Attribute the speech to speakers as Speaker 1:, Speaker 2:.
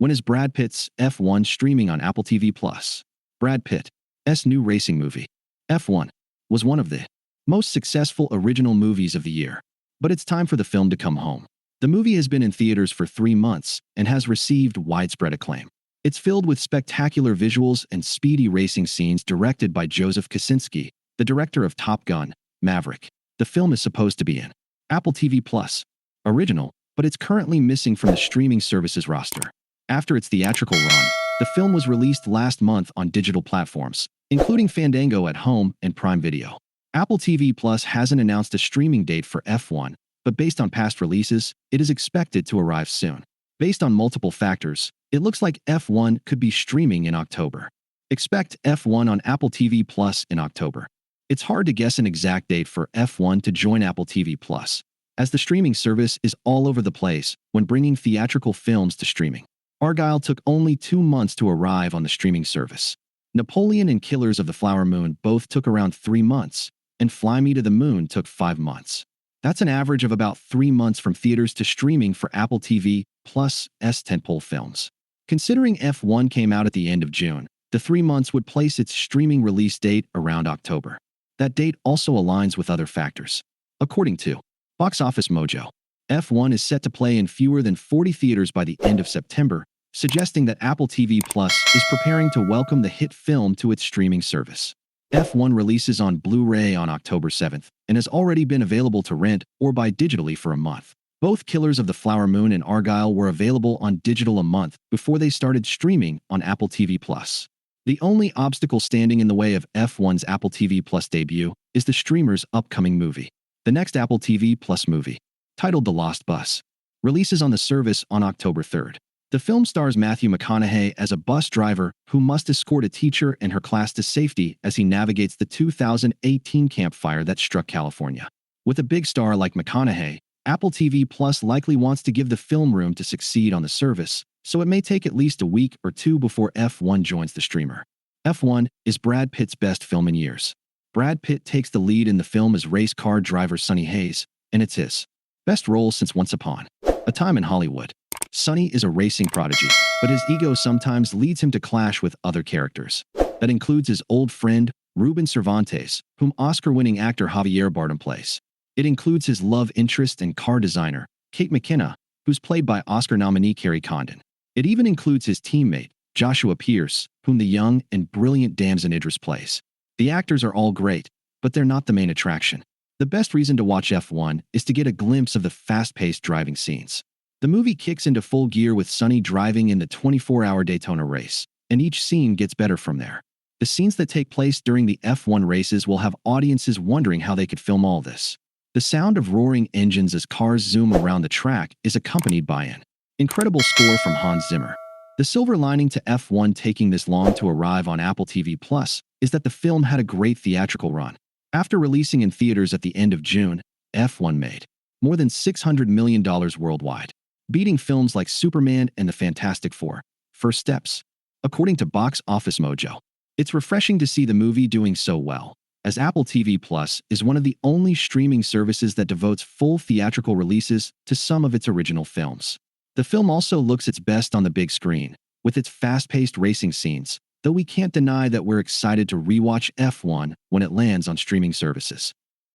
Speaker 1: When is Brad Pitt's F1 streaming on Apple TV+? Brad Pitt's new racing movie, F1, was one of the most successful original movies of the year. But it's time for the film to come home. The movie has been in theaters for 3 months and has received widespread acclaim. It's filled with spectacular visuals and speedy racing scenes directed by Joseph Kosinski, the director of Top Gun: Maverick. The film is supposed to be an Apple TV+ original, but it's currently missing from the streaming service's roster. After its theatrical run, the film was released last month on digital platforms, including Fandango at Home and Prime Video. Apple TV Plus hasn't announced a streaming date for F1, but based on past releases, it is expected to arrive soon. Based on multiple factors, it looks like F1 could be streaming in October. Expect F1 on Apple TV Plus in October. It's hard to guess an exact date for F1 to join Apple TV Plus, as the streaming service is all over the place when bringing theatrical films to streaming. Argylle took only 2 months to arrive on the streaming service. Napoleon and Killers of the Flower Moon both took around 3 months, and Fly Me to the Moon took 5 months. That's an average of about 3 months from theaters to streaming for Apple TV Plus' tentpole films. Considering F1 came out at the end of June, the 3 months would place its streaming release date around October. That date also aligns with other factors. According to Box Office Mojo, F1 is set to play in fewer than 40 theaters by the end of September, suggesting that Apple TV Plus is preparing to welcome the hit film to its streaming service. F1 releases on Blu-ray on October 7th and has already been available to rent or buy digitally for a month. Both Killers of the Flower Moon and Argylle were available on digital a month before they started streaming on Apple TV Plus. The only obstacle standing in the way of F1's Apple TV Plus debut is the streamer's upcoming movie. The next Apple TV Plus movie, titled The Lost Bus, releases on the service on October 3rd. The film stars Matthew McConaughey as a bus driver who must escort a teacher and her class to safety as he navigates the 2018 campfire that struck California. With a big star like McConaughey, Apple TV Plus likely wants to give the film room to succeed on the service, so it may take at least a week or 2 before F1 joins the streamer. F1 is Brad Pitt's best film in years. Brad Pitt takes the lead in the film as race car driver Sonny Hayes, and it's his best role since Once Upon a Time in Hollywood. Sonny is a racing prodigy, but his ego sometimes leads him to clash with other characters. That includes his old friend, Ruben Cervantes, whom Oscar-winning actor Javier Bardem plays. It includes his love interest and car designer, Kate McKinnon, who's played by Oscar nominee Kerry Condon. It even includes his teammate, Joshua Pierce, whom the young and brilliant Damson Idris plays. The actors are all great, but they're not the main attraction. The best reason to watch F1 is to get a glimpse of the fast-paced driving scenes. The movie kicks into full gear with Sonny driving in the 24-hour Daytona race, and each scene gets better from there. The scenes that take place during the F1 races will have audiences wondering how they could film all this. The sound of roaring engines as cars zoom around the track is accompanied by an incredible score from Hans Zimmer. The silver lining to F1 taking this long to arrive on Apple TV Plus is that the film had a great theatrical run. After releasing in theaters at the end of June, F1 made more than $600 million worldwide, beating films like Superman and the Fantastic Four, First Steps. According to Box Office Mojo, it's refreshing to see the movie doing so well, as Apple TV Plus is one of the only streaming services that devotes full theatrical releases to some of its original films. The film also looks its best on the big screen, with its fast-paced racing scenes, though we can't deny that we're excited to rewatch F1 when it lands on streaming services.